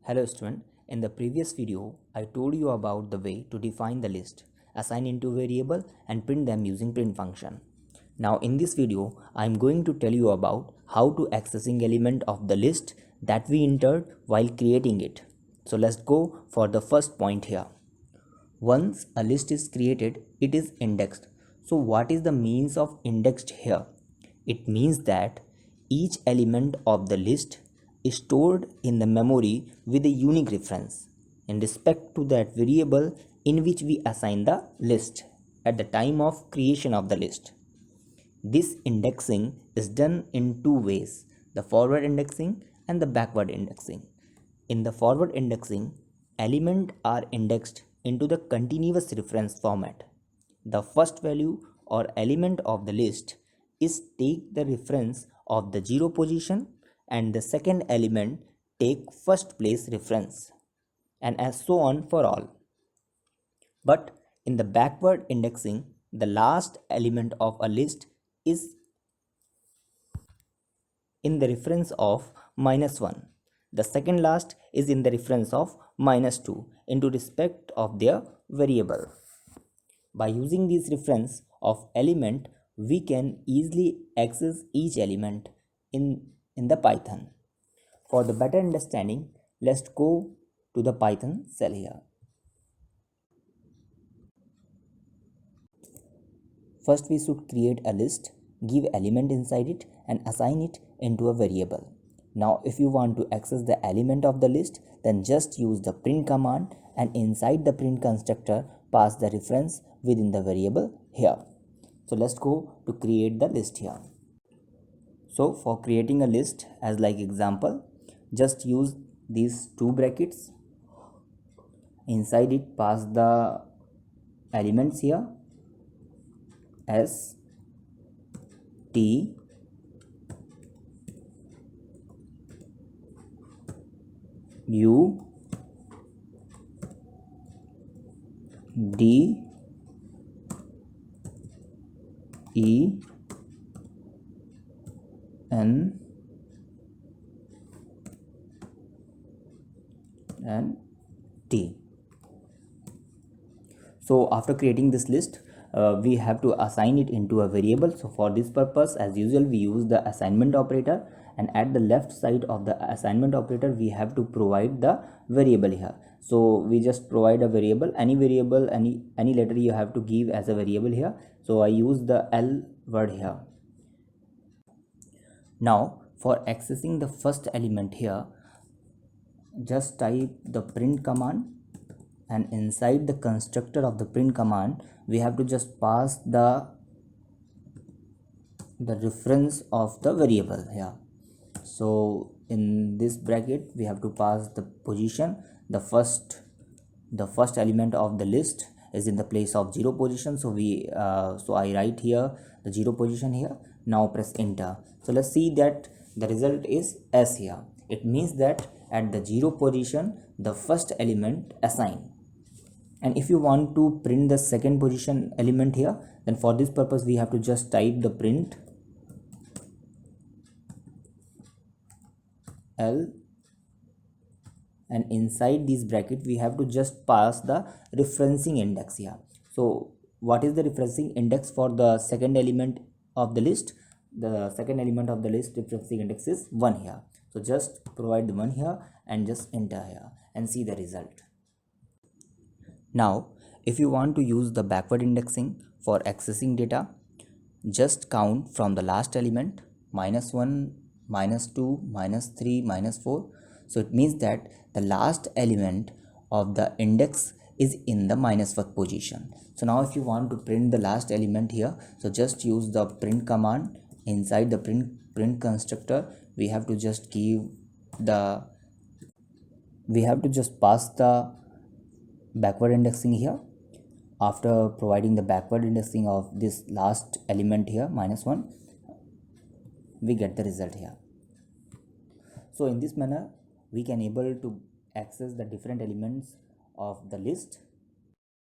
Hello student, in the previous video, I told you about the way to define the list, assign into variable and print them using print function. Now in this video, I am going to tell you about how to accessing element of the list that we entered while creating it. So let's go for the first point here. Once a list is created, it is indexed. So what is the means of indexed here? It means that each element of the list is stored in the memory with a unique reference in respect to that variable in which we assign the list at the time of creation of the list. This indexing is done in two ways, the forward indexing and the backward indexing. In the forward indexing, elements are indexed into the continuous reference format. The first value or element of the list is take the reference of the 0 position and the second element take first place reference, and as so on for all. But in the backward indexing, the last element of a list is in the reference of -1. The second last is in the reference of -2 into respect of their variable. By using this reference of element, we can easily access each element in the Python. For the better understanding, let's go to the Python cell here. First, we should create a list, give element inside it and assign it into a variable. Now, if you want to access the element of the list, then just use the print command and inside the print constructor, pass the reference within the variable here. So let's go to create the list here. So for creating a list, as like example, just use these two brackets. Inside it, pass the elements here S T U D E N and T. So after creating this list, we have to assign it into a variable. So for this purpose, as usual, we use the assignment operator, and at the left side of the assignment operator we have to provide the variable here. So we just provide a variable, any letter you have to give as a variable here. So I use the L word here. Now for accessing the first element here, just type the print command, and inside the constructor of the print command we have to just pass the reference of the variable here. So in this bracket we have to pass the position. The first element of the list is in the place of 0 position, so I write here the 0 position here. Now press enter. So let's see that the result is S here. It means that at the 0 position the first element assigned. And if you want to print the second position element here, then for this purpose we have to just type the print L, and inside this bracket we have to just pass the referencing index here. So what is the referencing index for the second element of the list? The second element of the list referencing index is 1 here. So just provide the 1 here and just enter here and see the result. Now if you want to use the backward indexing for accessing data, just count from the last element -1, -2, -3, -4. So it means that the last element of the index is in the -1st position. So now if you want to print the last element here, so just use the print command. Inside the print constructor we have to just pass the backward indexing here. After providing the backward indexing of this last element here -1, we get the result here. So in this manner we can able to access the different elements of the list